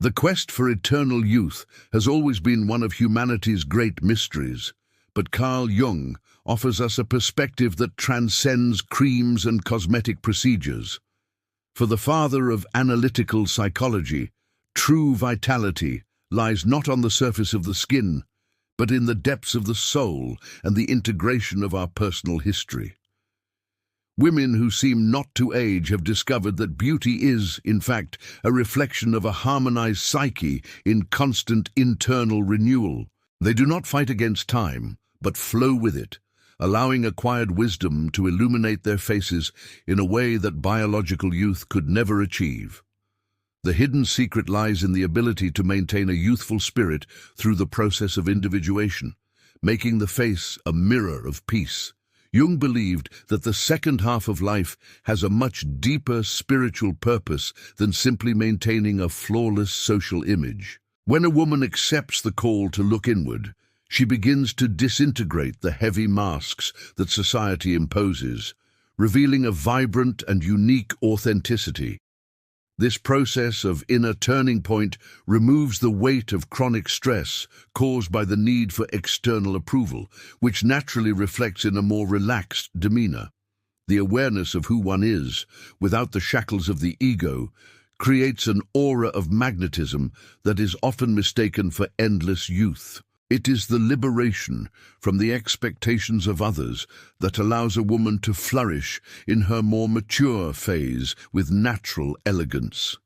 The quest for eternal youth has always been one of humanity's great mysteries, but Carl Jung offers us a perspective that transcends creams and cosmetic procedures. For the father of analytical psychology, true vitality lies not on the surface of the skin, but in the depths of the soul and the integration of our personal history. Women who seem not to age have discovered that beauty is, in fact, a reflection of a harmonized psyche in constant internal renewal. They do not fight against time, but flow with it, allowing acquired wisdom to illuminate their faces in a way that biological youth could never achieve. The hidden secret lies in the ability to maintain a youthful spirit through the process of individuation, making the face a mirror of peace. Jung believed that the second half of life has a much deeper spiritual purpose than simply maintaining a flawless social image. When a woman accepts the call to look inward, she begins to disintegrate the heavy masks that society imposes, revealing a vibrant and unique authenticity. This process of inner turning point removes the weight of chronic stress caused by the need for external approval, which naturally reflects in a more relaxed demeanor. The awareness of who one is, without the shackles of the ego, creates an aura of magnetism that is often mistaken for endless youth. It is the liberation from the expectations of others that allows a woman to flourish in her more mature phase with natural elegance.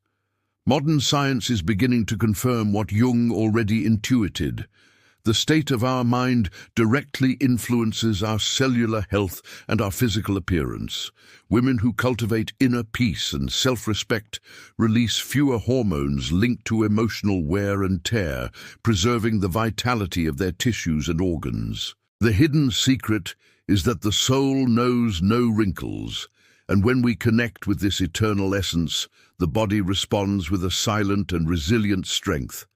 Modern science is beginning to confirm what Jung already intuited. The state of our mind directly influences our cellular health and our physical appearance. Women who cultivate inner peace and self-respect release fewer hormones linked to emotional wear and tear, preserving the vitality of their tissues and organs. The hidden secret is that the soul knows no wrinkles, and when we connect with this eternal essence, the body responds with a silent and resilient strength.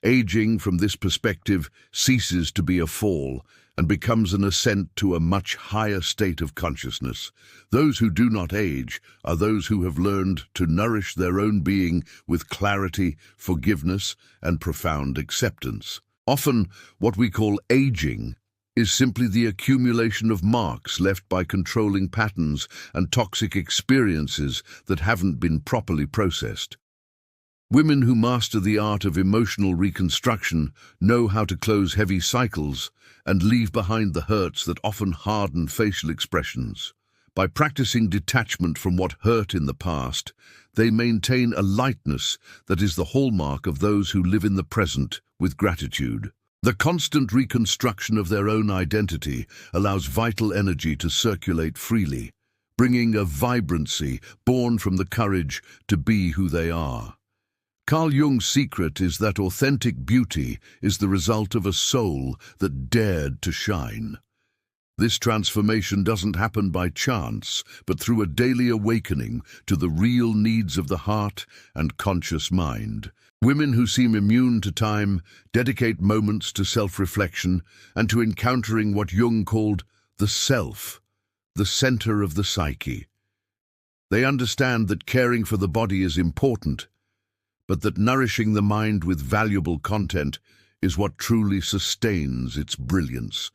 Aging, from this perspective, ceases to be a fall and becomes an ascent to a much higher state of consciousness. Those who do not age are those who have learned to nourish their own being with clarity, forgiveness, and profound acceptance. Often, what we call aging is simply the accumulation of marks left by controlling patterns and toxic experiences that haven't been properly processed. Women who master the art of emotional reconstruction know how to close heavy cycles and leave behind the hurts that often harden facial expressions. By practicing detachment from what hurt in the past, they maintain a lightness that is the hallmark of those who live in the present with gratitude. The constant reconstruction of their own identity allows vital energy to circulate freely, bringing a vibrancy born from the courage to be who they are. Carl Jung's secret is that authentic beauty is the result of a soul that dared to shine. This transformation doesn't happen by chance, but through a daily awakening to the real needs of the heart and conscious mind. Women who seem immune to time dedicate moments to self-reflection and to encountering what Jung called the self, the center of the psyche. They understand that caring for the body is important, but that nourishing the mind with valuable content is what truly sustains its brilliance.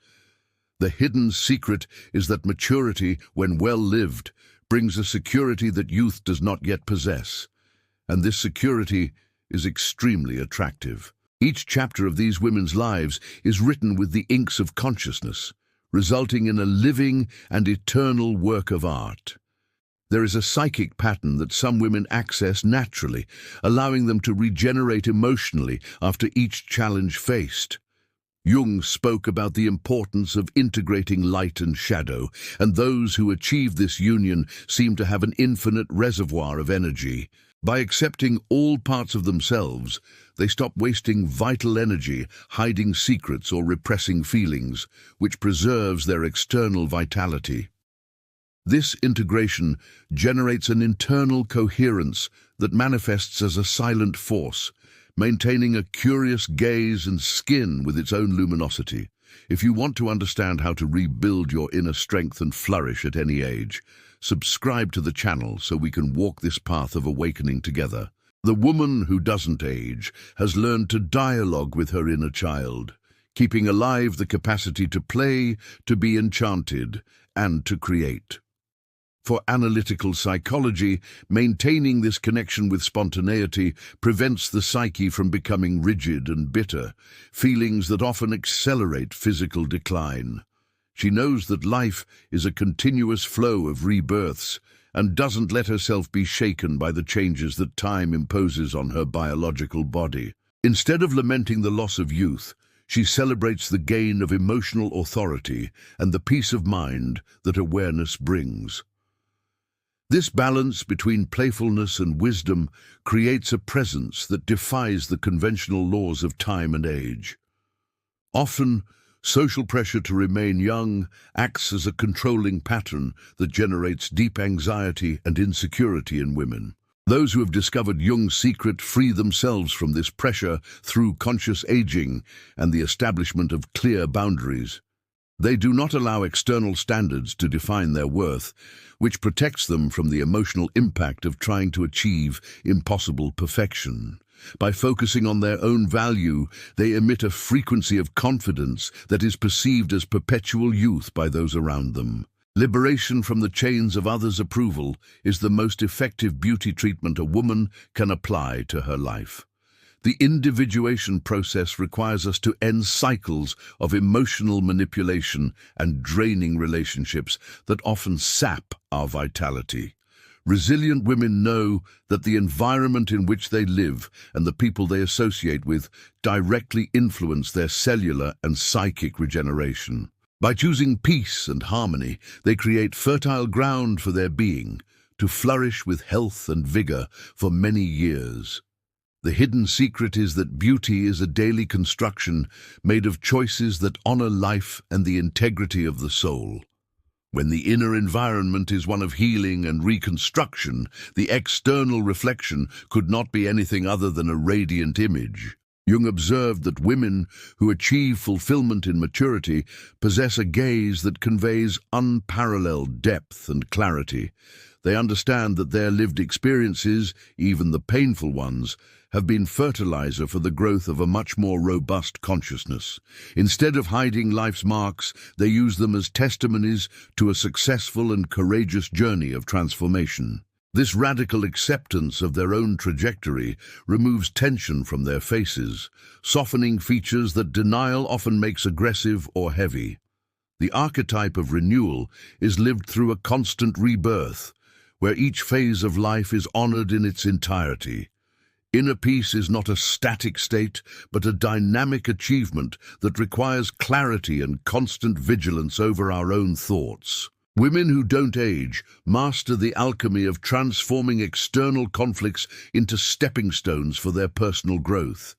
The hidden secret is that maturity, when well lived, brings a security that youth does not yet possess, and this security is extremely attractive. Each chapter of these women's lives is written with the inks of consciousness, resulting in a living and eternal work of art. There is a psychic pattern that some women access naturally, allowing them to regenerate emotionally after each challenge faced. Jung spoke about the importance of integrating light and shadow, and those who achieve this union seem to have an infinite reservoir of energy. By accepting all parts of themselves, they stop wasting vital energy, hiding secrets or repressing feelings, which preserves their external vitality. This integration generates an internal coherence that manifests as a silent force, maintaining a curious gaze and skin with its own luminosity. If you want to understand how to rebuild your inner strength and flourish at any age, subscribe to the channel so we can walk this path of awakening together. The woman who doesn't age has learned to dialogue with her inner child, keeping alive the capacity to play, to be enchanted, and to create. For analytical psychology, maintaining this connection with spontaneity prevents the psyche from becoming rigid and bitter, feelings that often accelerate physical decline. She knows that life is a continuous flow of rebirths and doesn't let herself be shaken by the changes that time imposes on her biological body. Instead of lamenting the loss of youth, she celebrates the gain of emotional authority and the peace of mind that awareness brings. This balance between playfulness and wisdom creates a presence that defies the conventional laws of time and age. Often, social pressure to remain young acts as a controlling pattern that generates deep anxiety and insecurity in women. Those who have discovered Jung's secret free themselves from this pressure through conscious aging and the establishment of clear boundaries. They do not allow external standards to define their worth, which protects them from the emotional impact of trying to achieve impossible perfection. By focusing on their own value, they emit a frequency of confidence that is perceived as perpetual youth by those around them. Liberation from the chains of others' approval is the most effective beauty treatment a woman can apply to her life. The individuation process requires us to end cycles of emotional manipulation and draining relationships that often sap our vitality. Resilient women know that the environment in which they live and the people they associate with directly influence their cellular and psychic regeneration. By choosing peace and harmony, they create fertile ground for their being to flourish with health and vigor for many years. The hidden secret is that beauty is a daily construction made of choices that honor life and the integrity of the soul. When the inner environment is one of healing and reconstruction, the external reflection could not be anything other than a radiant image. Jung observed that women who achieve fulfillment in maturity possess a gaze that conveys unparalleled depth and clarity. They understand that their lived experiences, even the painful ones, have been fertilizer for the growth of a much more robust consciousness. Instead of hiding life's marks, they use them as testimonies to a successful and courageous journey of transformation. This radical acceptance of their own trajectory removes tension from their faces, softening features that denial often makes aggressive or heavy. The archetype of renewal is lived through a constant rebirth, where each phase of life is honored in its entirety. Inner peace is not a static state, but a dynamic achievement that requires clarity and constant vigilance over our own thoughts. Women who don't age master the alchemy of transforming external conflicts into stepping stones for their personal growth.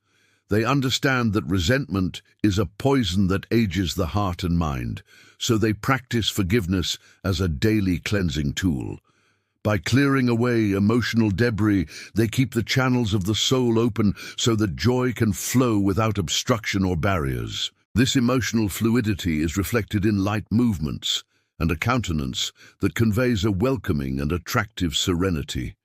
They understand that resentment is a poison that ages the heart and mind, so they practice forgiveness as a daily cleansing tool. By clearing away emotional debris, they keep the channels of the soul open so that joy can flow without obstruction or barriers. This emotional fluidity is reflected in light movements and a countenance that conveys a welcoming and attractive serenity.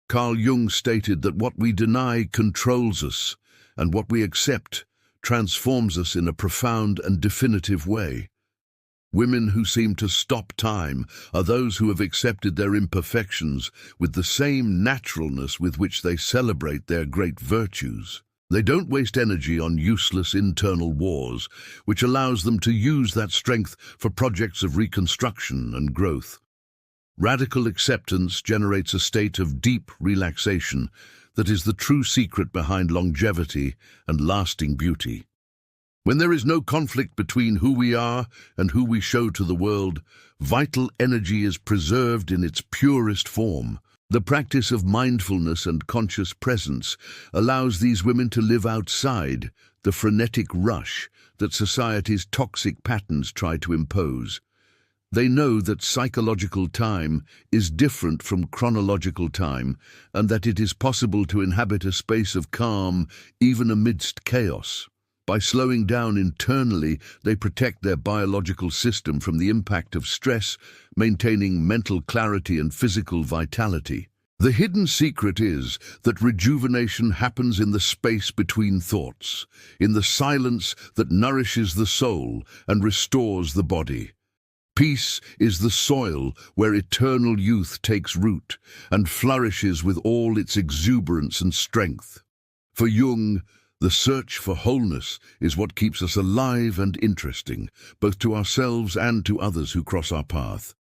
Carl Jung stated that what we deny controls us, and what we accept transforms us in a profound and definitive way. Women who seem to stop time are those who have accepted their imperfections with the same naturalness with which they celebrate their great virtues. They don't waste energy on useless internal wars, which allows them to use that strength for projects of reconstruction and growth. Radical acceptance generates a state of deep relaxation that is the true secret behind longevity and lasting beauty. When there is no conflict between who we are and who we show to the world, vital energy is preserved in its purest form. The practice of mindfulness and conscious presence allows these women to live outside the frenetic rush that society's toxic patterns try to impose. They know that psychological time is different from chronological time, and that it is possible to inhabit a space of calm even amidst chaos. By slowing down internally, they protect their biological system from the impact of stress, maintaining mental clarity and physical vitality. The hidden secret is that rejuvenation happens in the space between thoughts, in the silence that nourishes the soul and restores the body. Peace is the soil where eternal youth takes root and flourishes with all its exuberance and strength. For Jung, the search for wholeness is what keeps us alive and interesting, both to ourselves and to others who cross our path.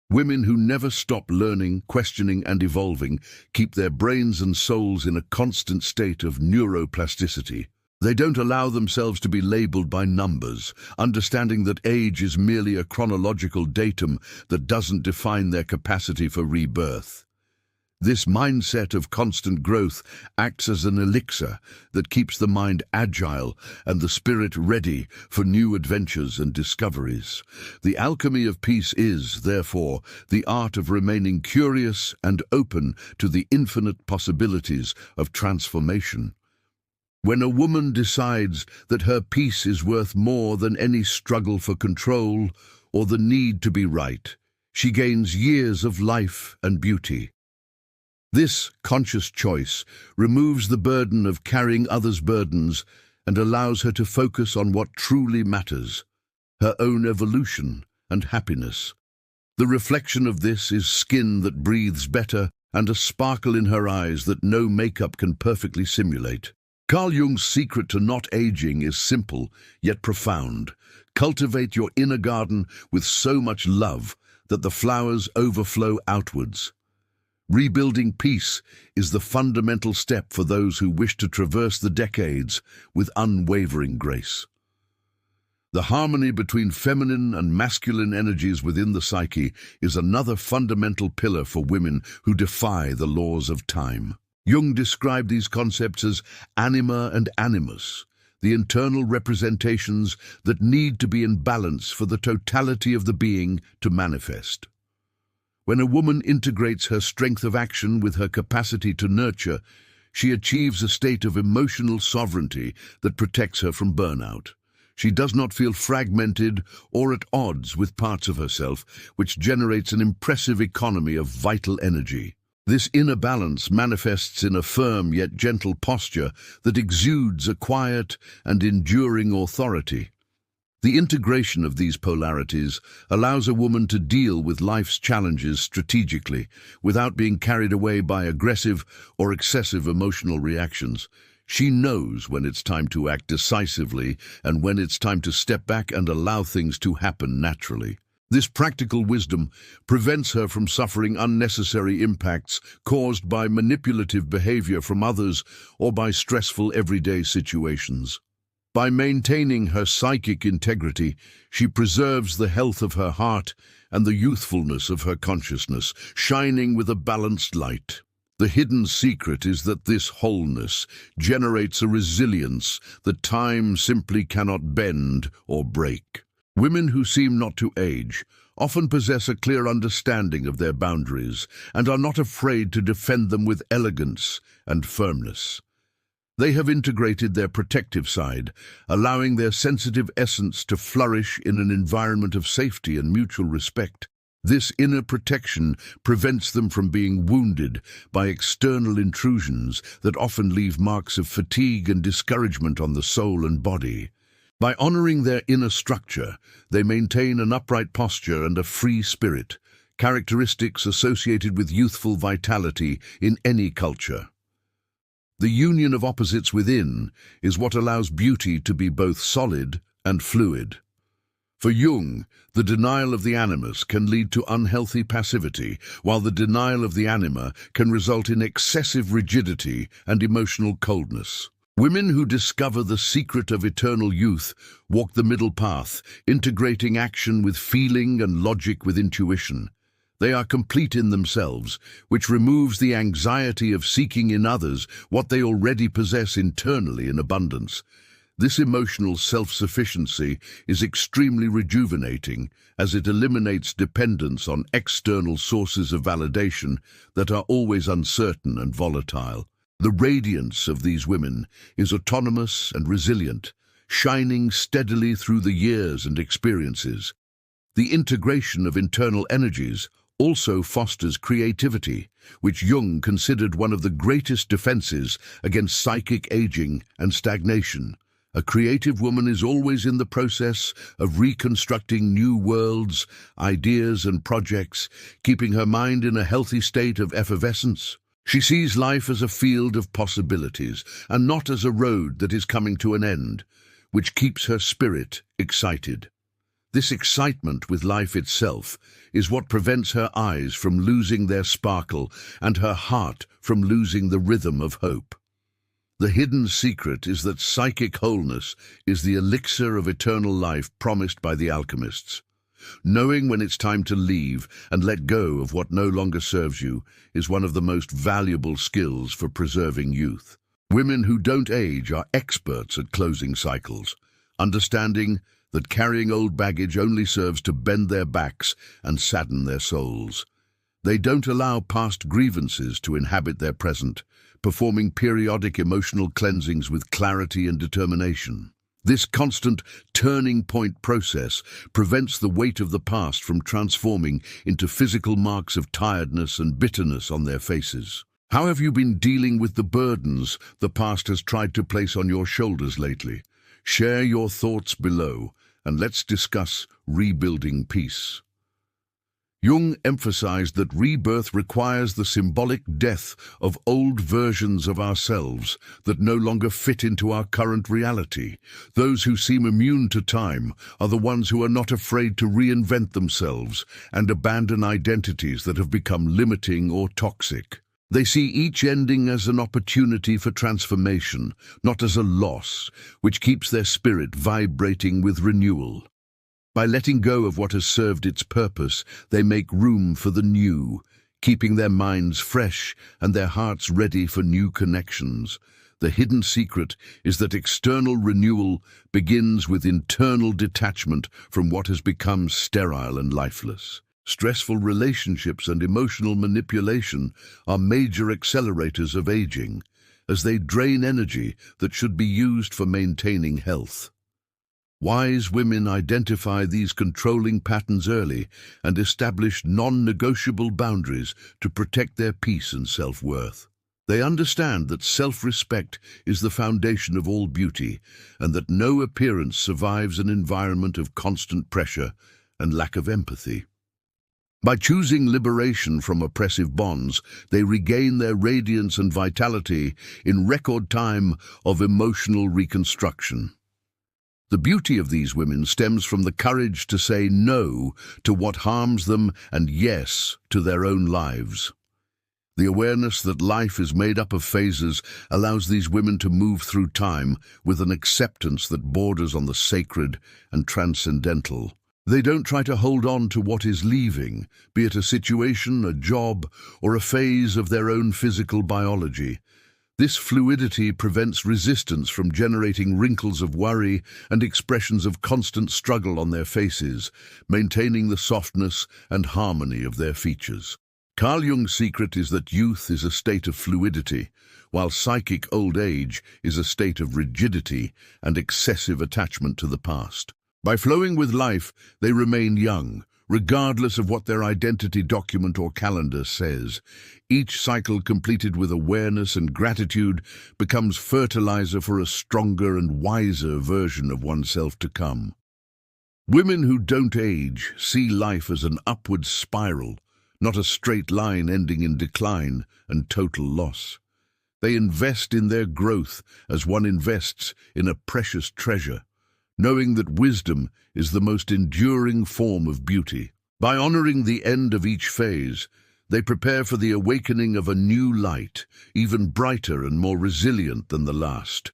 Women who never stop learning, questioning, and evolving keep their brains and souls in a constant state of neuroplasticity. They don't allow themselves to be labeled by numbers, understanding that age is merely a chronological datum that doesn't define their capacity for rebirth. This mindset of constant growth acts as an elixir that keeps the mind agile and the spirit ready for new adventures and discoveries. The alchemy of peace is, therefore, the art of remaining curious and open to the infinite possibilities of transformation. When a woman decides that her peace is worth more than any struggle for control or the need to be right, she gains years of life and beauty. This conscious choice removes the burden of carrying others' burdens and allows her to focus on what truly matters, her own evolution and happiness. The reflection of this is skin that breathes better and a sparkle in her eyes that no makeup can perfectly simulate. Carl Jung's secret to not aging is simple, yet profound. Cultivate your inner garden with so much love that the flowers overflow outwards. Rebuilding peace is the fundamental step for those who wish to traverse the decades with unwavering grace. The harmony between feminine and masculine energies within the psyche is another fundamental pillar for women who defy the laws of time. Jung described these concepts as anima and animus, the internal representations that need to be in balance for the totality of the being to manifest. When a woman integrates her strength of action with her capacity to nurture, she achieves a state of emotional sovereignty that protects her from burnout. She does not feel fragmented or at odds with parts of herself, which generates an impressive economy of vital energy. This inner balance manifests in a firm yet gentle posture that exudes a quiet and enduring authority. The integration of these polarities allows a woman to deal with life's challenges strategically, without being carried away by aggressive or excessive emotional reactions. She knows when it's time to act decisively and when it's time to step back and allow things to happen naturally. This practical wisdom prevents her from suffering unnecessary impacts caused by manipulative behavior from others or by stressful everyday situations. By maintaining her psychic integrity, she preserves the health of her heart and the youthfulness of her consciousness, shining with a balanced light. The hidden secret is that this wholeness generates a resilience that time simply cannot bend or break. Women who seem not to age often possess a clear understanding of their boundaries and are not afraid to defend them with elegance and firmness. They have integrated their protective side, allowing their sensitive essence to flourish in an environment of safety and mutual respect. This inner protection prevents them from being wounded by external intrusions that often leave marks of fatigue and discouragement on the soul and body. By honoring their inner structure, they maintain an upright posture and a free spirit, characteristics associated with youthful vitality in any culture. The union of opposites within is what allows beauty to be both solid and fluid. For Jung, the denial of the animus can lead to unhealthy passivity, while the denial of the anima can result in excessive rigidity and emotional coldness. Women who discover the secret of eternal youth walk the middle path, integrating action with feeling and logic with intuition. They are complete in themselves, which removes the anxiety of seeking in others what they already possess internally in abundance. This emotional self-sufficiency is extremely rejuvenating, as it eliminates dependence on external sources of validation that are always uncertain and volatile. The radiance of these women is autonomous and resilient, shining steadily through the years and experiences. The integration of internal energies, also fosters creativity, which Jung considered one of the greatest defenses against psychic aging and stagnation. A creative woman is always in the process of reconstructing new worlds, ideas and projects, keeping her mind in a healthy state of effervescence. She sees life as a field of possibilities and not as a road that is coming to an end, which keeps her spirit excited. This excitement with life itself is what prevents her eyes from losing their sparkle and her heart from losing the rhythm of hope. The hidden secret is that psychic wholeness is the elixir of eternal life promised by the alchemists. Knowing when it's time to leave and let go of what no longer serves you is one of the most valuable skills for preserving youth. Women who don't age are experts at closing cycles, understanding that carrying old baggage only serves to bend their backs and sadden their souls. They don't allow past grievances to inhabit their present, performing periodic emotional cleansings with clarity and determination. This constant turning point process prevents the weight of the past from transforming into physical marks of tiredness and bitterness on their faces. How have you been dealing with the burdens the past has tried to place on your shoulders lately? Share your thoughts below, and let's discuss rebuilding peace. Jung emphasized that rebirth requires the symbolic death of old versions of ourselves that no longer fit into our current reality. Those who seem immune to time are the ones who are not afraid to reinvent themselves and abandon identities that have become limiting or toxic. They see each ending as an opportunity for transformation, not as a loss, which keeps their spirit vibrating with renewal. By letting go of what has served its purpose, they make room for the new, keeping their minds fresh and their hearts ready for new connections. The hidden secret is that external renewal begins with internal detachment from what has become sterile and lifeless. Stressful relationships and emotional manipulation are major accelerators of aging, as they drain energy that should be used for maintaining health. Wise women identify these controlling patterns early and establish non-negotiable boundaries to protect their peace and self-worth. They understand that self-respect is the foundation of all beauty and that no appearance survives an environment of constant pressure and lack of empathy. By choosing liberation from oppressive bonds, they regain their radiance and vitality in record time of emotional reconstruction. The beauty of these women stems from the courage to say no to what harms them and yes to their own lives. The awareness that life is made up of phases allows these women to move through time with an acceptance that borders on the sacred and transcendental. They don't try to hold on to what is leaving, be it a situation, a job, or a phase of their own physical biology. This fluidity prevents resistance from generating wrinkles of worry and expressions of constant struggle on their faces, maintaining the softness and harmony of their features. Carl Jung's secret is that youth is a state of fluidity, while psychic old age is a state of rigidity and excessive attachment to the past. By flowing with life, they remain young, regardless of what their identity document or calendar says. Each cycle completed with awareness and gratitude becomes fertilizer for a stronger and wiser version of oneself to come. Women who don't age see life as an upward spiral, not a straight line ending in decline and total loss. They invest in their growth as one invests in a precious treasure, knowing that wisdom is the most enduring form of beauty. By honoring the end of each phase, they prepare for the awakening of a new light, even brighter and more resilient than the last.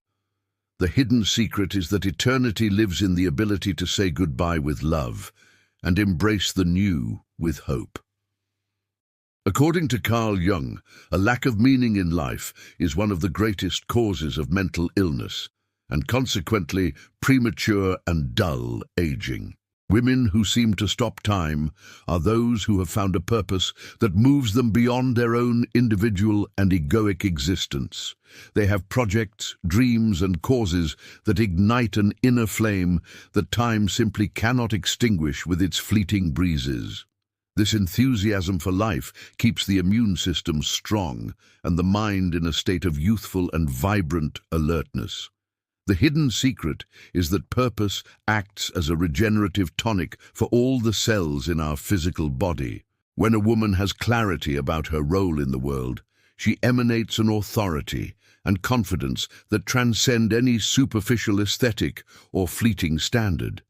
The hidden secret is that eternity lives in the ability to say goodbye with love and embrace the new with hope. According to Carl Jung, a lack of meaning in life is one of the greatest causes of mental illness, and consequently premature and dull aging. Women who seem to stop time are those who have found a purpose that moves them beyond their own individual and egoic existence. They have projects, dreams, and causes that ignite an inner flame that time simply cannot extinguish with its fleeting breezes. This enthusiasm for life keeps the immune system strong and the mind in a state of youthful and vibrant alertness. The hidden secret is that purpose acts as a regenerative tonic for all the cells in our physical body. When a woman has clarity about her role in the world, she emanates an authority and confidence that transcend any superficial aesthetic or fleeting standard.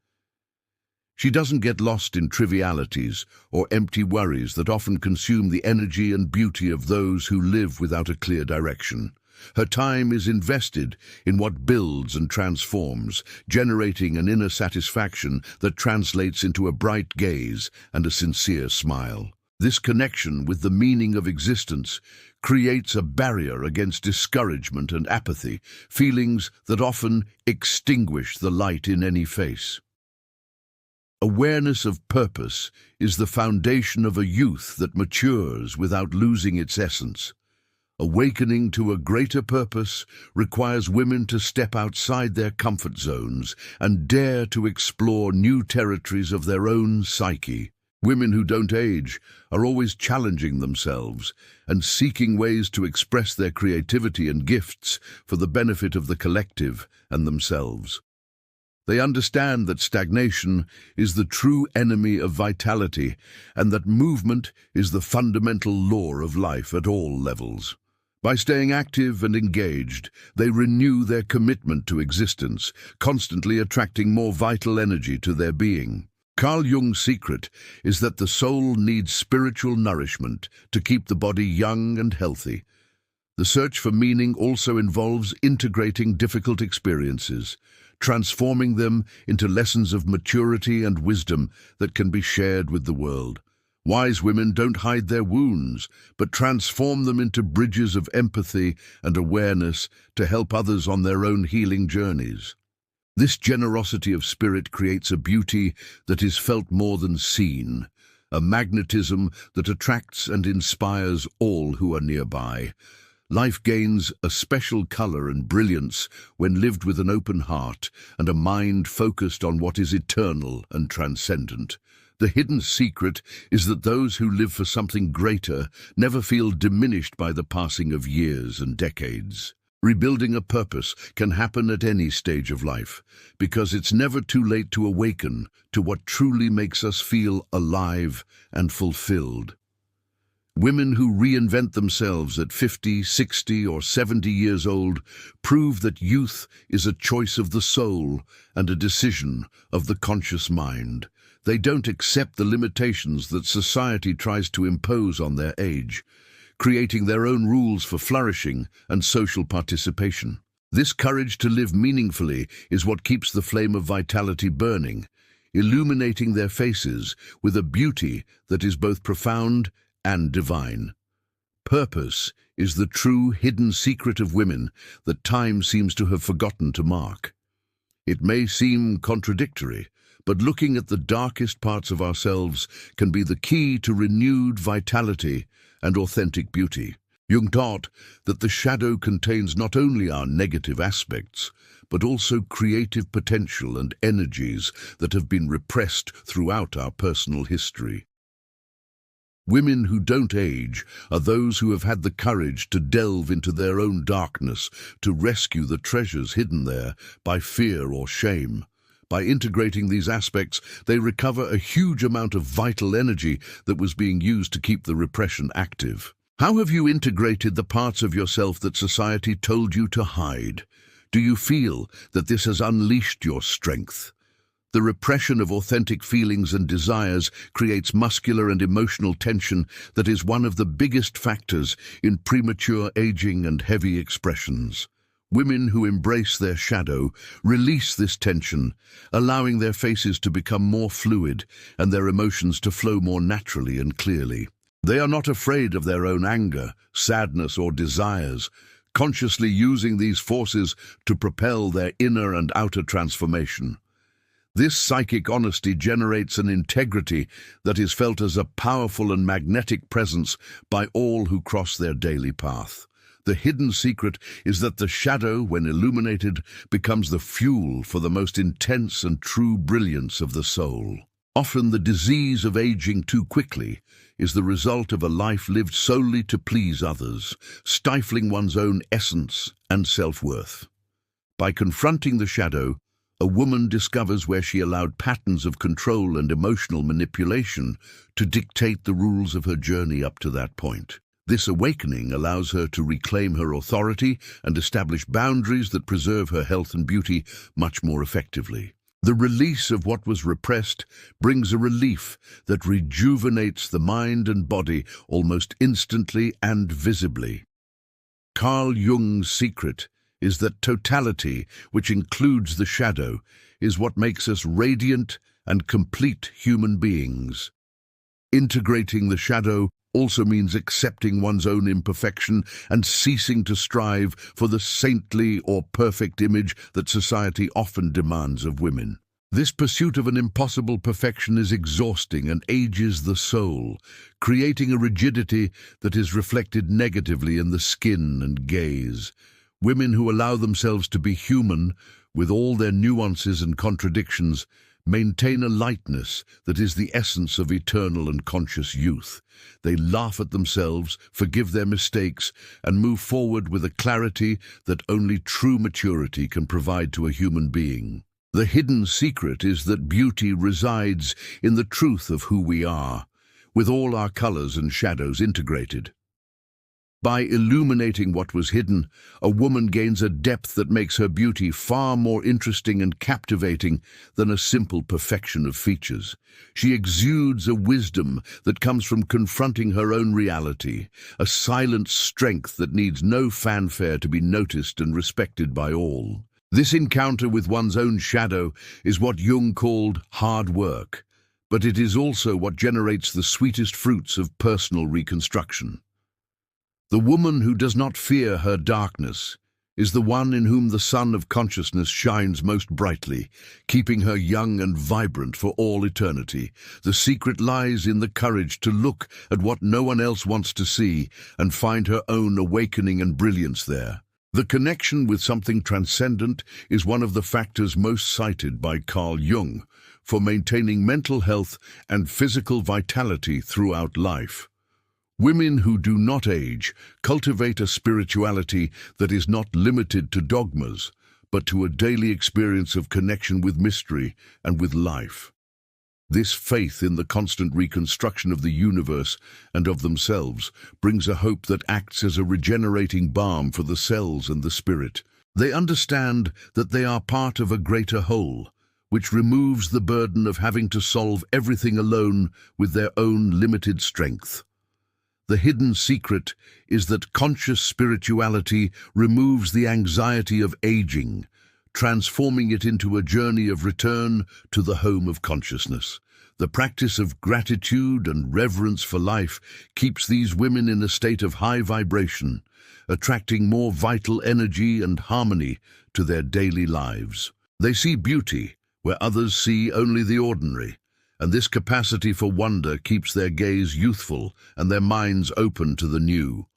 She doesn't get lost in trivialities or empty worries that often consume the energy and beauty of those who live without a clear direction. Her time is invested in what builds and transforms, generating an inner satisfaction that translates into a bright gaze and a sincere smile. This connection with the meaning of existence creates a barrier against discouragement and apathy, feelings that often extinguish the light in any face. Awareness of purpose is the foundation of a youth that matures without losing its essence. Awakening to a greater purpose requires women to step outside their comfort zones and dare to explore new territories of their own psyche. Women who don't age are always challenging themselves and seeking ways to express their creativity and gifts for the benefit of the collective and themselves. They understand that stagnation is the true enemy of vitality and that movement is the fundamental law of life at all levels. By staying active and engaged, they renew their commitment to existence, constantly attracting more vital energy to their being. Carl Jung's secret is that the soul needs spiritual nourishment to keep the body young and healthy. The search for meaning also involves integrating difficult experiences, transforming them into lessons of maturity and wisdom that can be shared with the world. Wise women don't hide their wounds, but transform them into bridges of empathy and awareness to help others on their own healing journeys. This generosity of spirit creates a beauty that is felt more than seen, a magnetism that attracts and inspires all who are nearby. Life gains a special color and brilliance when lived with an open heart and a mind focused on what is eternal and transcendent. The hidden secret is that those who live for something greater never feel diminished by the passing of years and decades. Rebuilding a purpose can happen at any stage of life, because it's never too late to awaken to what truly makes us feel alive and fulfilled. Women who reinvent themselves at 50, 60, or 70 years old prove that youth is a choice of the soul and a decision of the conscious mind. They don't accept the limitations that society tries to impose on their age, creating their own rules for flourishing and social participation. This courage to live meaningfully is what keeps the flame of vitality burning, illuminating their faces with a beauty that is both profound and divine. Purpose is the true hidden secret of women that time seems to have forgotten to mark. It may seem contradictory, but looking at the darkest parts of ourselves can be the key to renewed vitality and authentic beauty. Jung taught that the shadow contains not only our negative aspects, but also creative potential and energies that have been repressed throughout our personal history. Women who don't age are those who have had the courage to delve into their own darkness, to rescue the treasures hidden there by fear or shame. By integrating these aspects, they recover a huge amount of vital energy that was being used to keep the repression active. How have you integrated the parts of yourself that society told you to hide? Do you feel that this has unleashed your strength? The repression of authentic feelings and desires creates muscular and emotional tension that is one of the biggest factors in premature aging and heavy expressions. Women who embrace their shadow release this tension, allowing their faces to become more fluid and their emotions to flow more naturally and clearly. They are not afraid of their own anger, sadness, or desires, consciously using these forces to propel their inner and outer transformation. This psychic honesty generates an integrity that is felt as a powerful and magnetic presence by all who cross their daily path. The hidden secret is that the shadow, when illuminated, becomes the fuel for the most intense and true brilliance of the soul. Often the disease of aging too quickly is the result of a life lived solely to please others, stifling one's own essence and self-worth. By confronting the shadow, a woman discovers where she allowed patterns of control and emotional manipulation to dictate the rules of her journey up to that point. This awakening allows her to reclaim her authority and establish boundaries that preserve her health and beauty much more effectively. The release of what was repressed brings a relief that rejuvenates the mind and body almost instantly and visibly. Carl Jung's secret is that totality, which includes the shadow, is what makes us radiant and complete human beings. Integrating the shadow also means accepting one's own imperfection and ceasing to strive for the saintly or perfect image that society often demands of women. This pursuit of an impossible perfection is exhausting and ages the soul, creating a rigidity that is reflected negatively in the skin and gaze. Women who allow themselves to be human, with all their nuances and contradictions, maintain a lightness that is the essence of eternal and conscious youth. They laugh at themselves, forgive their mistakes, and move forward with a clarity that only true maturity can provide to a human being. The hidden secret is that beauty resides in the truth of who we are, with all our colors and shadows integrated. By illuminating what was hidden, a woman gains a depth that makes her beauty far more interesting and captivating than a simple perfection of features. She exudes a wisdom that comes from confronting her own reality, a silent strength that needs no fanfare to be noticed and respected by all. This encounter with one's own shadow is what Jung called hard work, but it is also what generates the sweetest fruits of personal reconstruction. The woman who does not fear her darkness is the one in whom the sun of consciousness shines most brightly, keeping her young and vibrant for all eternity. The secret lies in the courage to look at what no one else wants to see and find her own awakening and brilliance there. The connection with something transcendent is one of the factors most cited by Carl Jung for maintaining mental health and physical vitality throughout life. Women who do not age cultivate a spirituality that is not limited to dogmas, but to a daily experience of connection with mystery and with life. This faith in the constant reconstruction of the universe and of themselves brings a hope that acts as a regenerating balm for the cells and the spirit. They understand that they are part of a greater whole, which removes the burden of having to solve everything alone with their own limited strength. The hidden secret is that conscious spirituality removes the anxiety of aging, transforming it into a journey of return to the home of consciousness. The practice of gratitude and reverence for life keeps these women in a state of high vibration, attracting more vital energy and harmony to their daily lives. They see beauty where others see only the ordinary, and this capacity for wonder keeps their gaze youthful and their minds open to the new.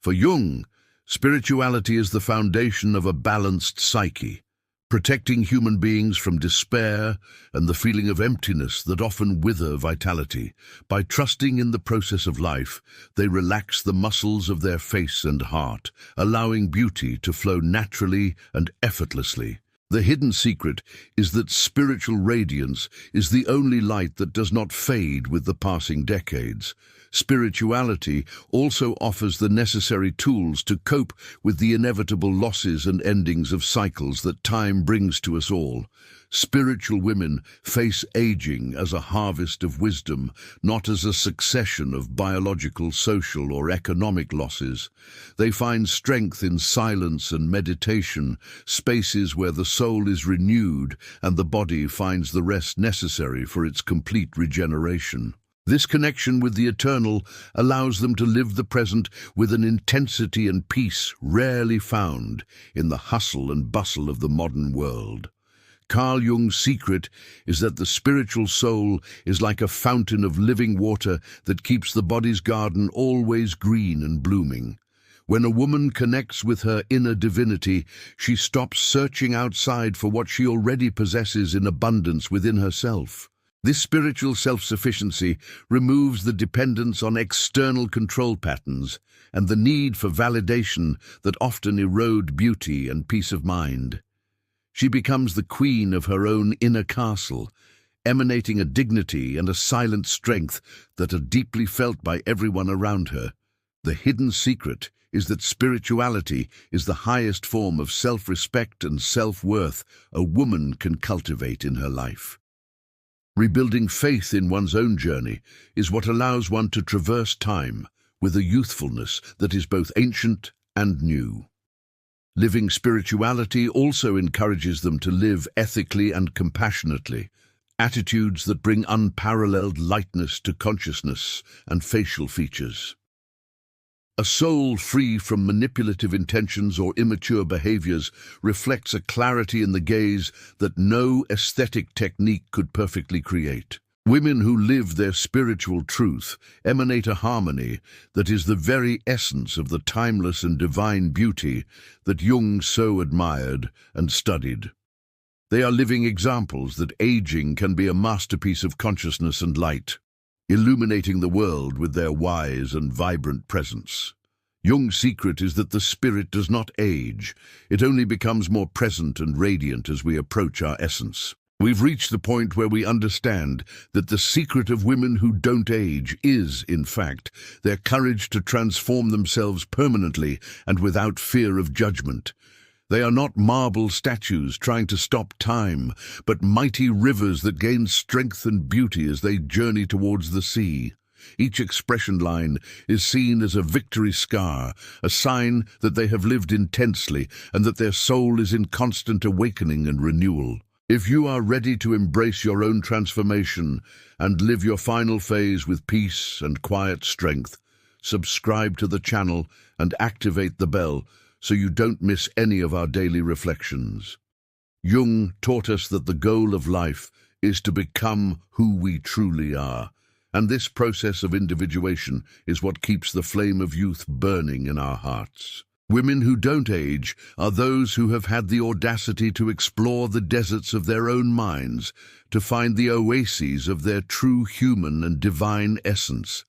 For Jung, spirituality is the foundation of a balanced psyche, protecting human beings from despair and the feeling of emptiness that often wither vitality. By trusting in the process of life, they relax the muscles of their face and heart, allowing beauty to flow naturally and effortlessly. The hidden secret is that spiritual radiance is the only light that does not fade with the passing decades. Spirituality also offers the necessary tools to cope with the inevitable losses and endings of cycles that time brings to us all. Spiritual women face aging as a harvest of wisdom, not as a succession of biological, social, or economic losses. They find strength in silence and meditation, spaces where the soul is renewed and the body finds the rest necessary for its complete regeneration. This connection with the eternal allows them to live the present with an intensity and peace rarely found in the hustle and bustle of the modern world. Carl Jung's secret is that the spiritual soul is like a fountain of living water that keeps the body's garden always green and blooming. When a woman connects with her inner divinity, she stops searching outside for what she already possesses in abundance within herself. This spiritual self-sufficiency removes the dependence on external control patterns and the need for validation that often erode beauty and peace of mind. She becomes the queen of her own inner castle, emanating a dignity and a silent strength that are deeply felt by everyone around her. The hidden secret is that spirituality is the highest form of self-respect and self-worth a woman can cultivate in her life. Rebuilding faith in one's own journey is what allows one to traverse time with a youthfulness that is both ancient and new. Living spirituality also encourages them to live ethically and compassionately, attitudes that bring unparalleled lightness to consciousness and facial features. A soul free from manipulative intentions or immature behaviors reflects a clarity in the gaze that no aesthetic technique could perfectly create. Women who live their spiritual truth emanate a harmony that is the very essence of the timeless and divine beauty that Jung so admired and studied. They are living examples that aging can be a masterpiece of consciousness and light, illuminating the world with their wise and vibrant presence. Jung's secret is that the spirit does not age, it only becomes more present and radiant as we approach our essence. We've reached the point where we understand that the secret of women who don't age is, in fact, their courage to transform themselves permanently and without fear of judgment. They are not marble statues trying to stop time, but mighty rivers that gain strength and beauty as they journey towards the sea. Each expression line is seen as a victory scar, a sign that they have lived intensely and that their soul is in constant awakening and renewal. If you are ready to embrace your own transformation and live your final phase with peace and quiet strength, subscribe to the channel and activate the bell so you don't miss any of our daily reflections. Jung taught us that the goal of life is to become who we truly are, and this process of individuation is what keeps the flame of youth burning in our hearts. Women who don't age are those who have had the audacity to explore the deserts of their own minds, to find the oases of their true human and divine essence.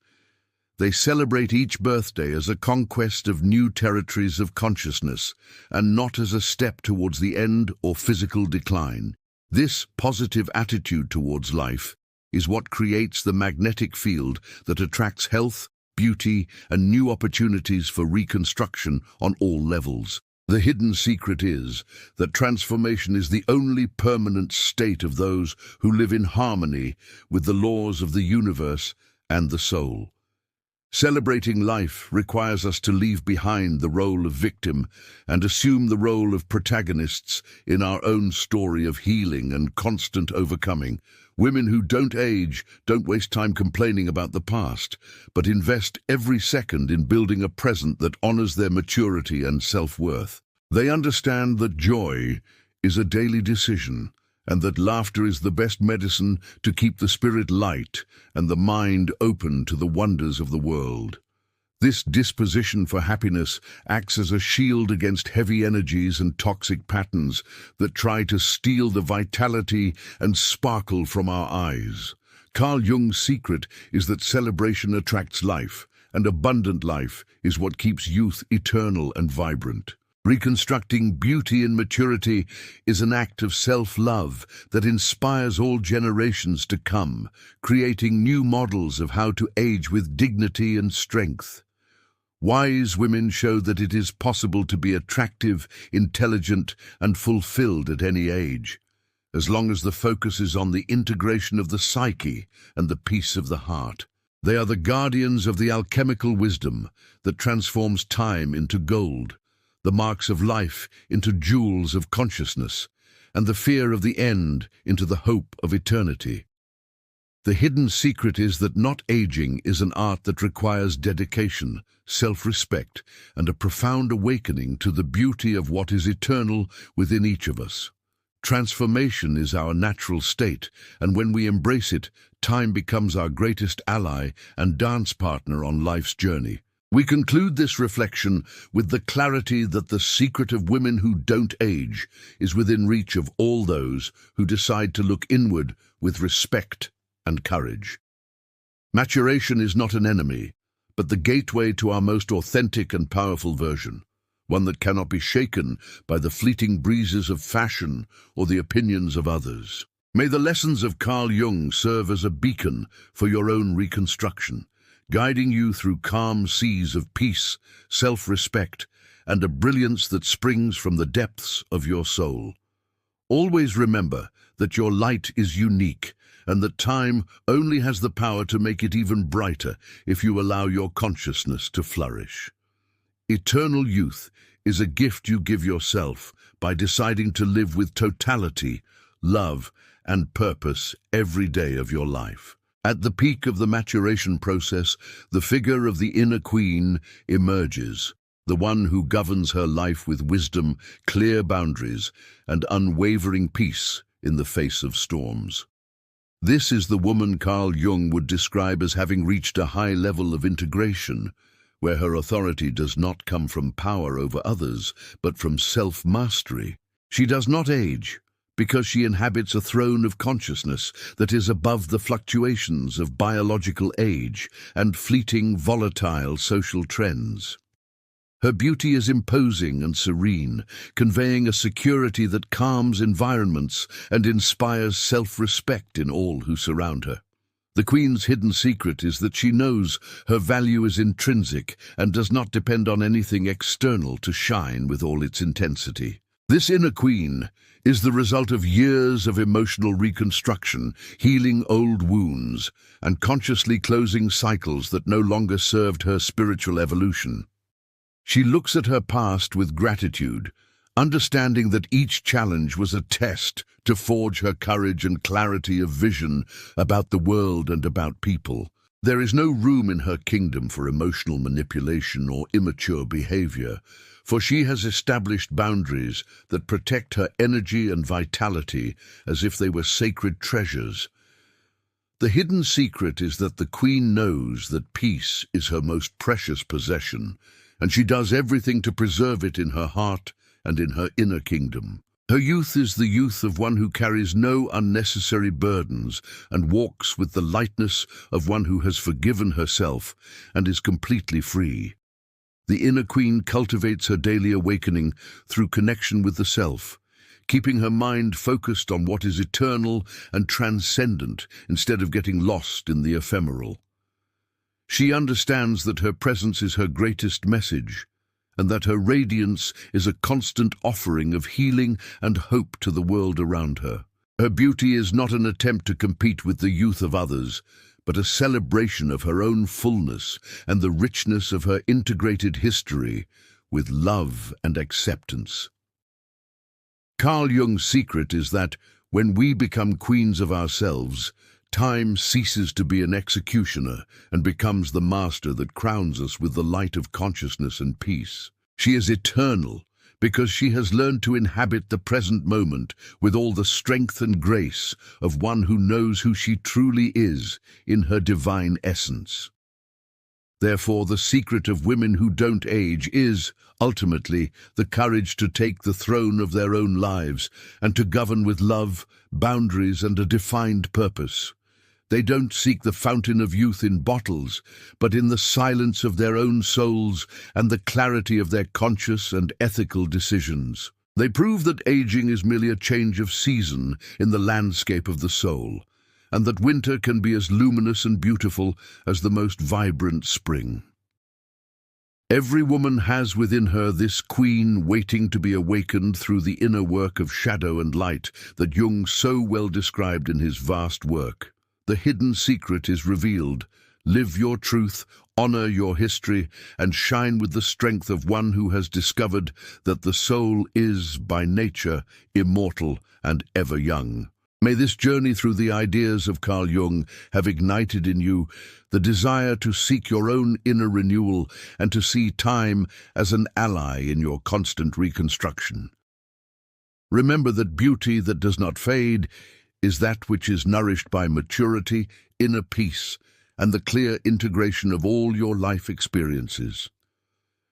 They celebrate each birthday as a conquest of new territories of consciousness, and not as a step towards the end or physical decline. This positive attitude towards life is what creates the magnetic field that attracts health, beauty, and new opportunities for reconstruction on all levels. The hidden secret is that transformation is the only permanent state of those who live in harmony with the laws of the universe and the soul. Celebrating life requires us to leave behind the role of victim and assume the role of protagonists in our own story of healing and constant overcoming. Women who don't age don't waste time complaining about the past, but invest every second in building a present that honors their maturity and self-worth. They understand that joy is a daily decision, and that laughter is the best medicine to keep the spirit light and the mind open to the wonders of the world. This disposition for happiness acts as a shield against heavy energies and toxic patterns that try to steal the vitality and sparkle from our eyes. Carl Jung's secret is that celebration attracts life, and abundant life is what keeps youth eternal and vibrant. Reconstructing beauty in maturity is an act of self-love that inspires all generations to come, creating new models of how to age with dignity and strength. Wise women show that it is possible to be attractive, intelligent, and fulfilled at any age, as long as the focus is on the integration of the psyche and the peace of the heart. They are the guardians of the alchemical wisdom that transforms time into gold, the marks of life into jewels of consciousness, and the fear of the end into the hope of eternity. The hidden secret is that not aging is an art that requires dedication, self-respect, and a profound awakening to the beauty of what is eternal within each of us. Transformation is our natural state, and when we embrace it, time becomes our greatest ally and dance partner on life's journey. We conclude this reflection with the clarity that the secret of women who don't age is within reach of all those who decide to look inward with respect and courage. Maturation is not an enemy, but the gateway to our most authentic and powerful version, one that cannot be shaken by the fleeting breezes of fashion or the opinions of others. May the lessons of Carl Jung serve as a beacon for your own reconstruction, guiding you through calm seas of peace, self-respect, and a brilliance that springs from the depths of your soul. Always remember that your light is unique, and that time only has the power to make it even brighter if you allow your consciousness to flourish. Eternal youth is a gift you give yourself by deciding to live with totality, love, and purpose every day of your life. At the peak of the maturation process, the figure of the inner queen emerges, the one who governs her life with wisdom, clear boundaries, and unwavering peace in the face of storms. This is the woman Carl Jung would describe as having reached a high level of integration, where her authority does not come from power over others, but from self-mastery. She does not age, because she inhabits a throne of consciousness that is above the fluctuations of biological age and fleeting, volatile social trends. Her beauty is imposing and serene, conveying a security that calms environments and inspires self-respect in all who surround her. The Queen's hidden secret is that she knows her value is intrinsic and does not depend on anything external to shine with all its intensity. This inner queen is the result of years of emotional reconstruction, healing old wounds, and consciously closing cycles that no longer served her spiritual evolution. She looks at her past with gratitude, understanding that each challenge was a test to forge her courage and clarity of vision about the world and about people. There is no room in her kingdom for emotional manipulation or immature behavior, for she has established boundaries that protect her energy and vitality as if they were sacred treasures. The hidden secret is that the Queen knows that peace is her most precious possession, and she does everything to preserve it in her heart and in her inner kingdom. Her youth is the youth of one who carries no unnecessary burdens and walks with the lightness of one who has forgiven herself and is completely free. The inner queen cultivates her daily awakening through connection with the self, keeping her mind focused on what is eternal and transcendent instead of getting lost in the ephemeral. She understands that her presence is her greatest message, and that her radiance is a constant offering of healing and hope to the world around her. Her beauty is not an attempt to compete with the youth of others, but a celebration of her own fullness and the richness of her integrated history with love and acceptance. Carl Jung's secret is that when we become queens of ourselves, time ceases to be an executioner and becomes the master that crowns us with the light of consciousness and peace. She is eternal because she has learned to inhabit the present moment with all the strength and grace of one who knows who she truly is in her divine essence. Therefore, the secret of women who don't age is, ultimately, the courage to take the throne of their own lives and to govern with love, boundaries, and a defined purpose. They don't seek the fountain of youth in bottles, but in the silence of their own souls and the clarity of their conscious and ethical decisions. They prove that aging is merely a change of season in the landscape of the soul, and that winter can be as luminous and beautiful as the most vibrant spring. Every woman has within her this queen waiting to be awakened through the inner work of shadow and light that Jung so well described in his vast work. The hidden secret is revealed. Live your truth, honor your history, and shine with the strength of one who has discovered that the soul is, by nature, immortal and ever young. May this journey through the ideas of Carl Jung have ignited in you the desire to seek your own inner renewal and to see time as an ally in your constant reconstruction. Remember that beauty that does not fade is that which is nourished by maturity, inner peace, and the clear integration of all your life experiences.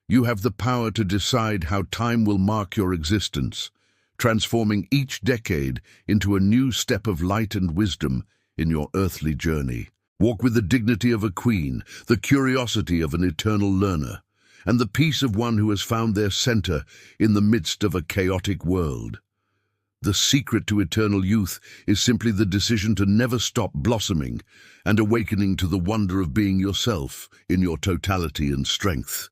You have the power to decide how time will mark your existence, transforming each decade into a new step of light and wisdom in your earthly journey. Walk with the dignity of a queen, the curiosity of an eternal learner, and the peace of one who has found their center in the midst of a chaotic world. The secret to eternal youth is simply the decision to never stop blossoming and awakening to the wonder of being yourself in your totality and strength.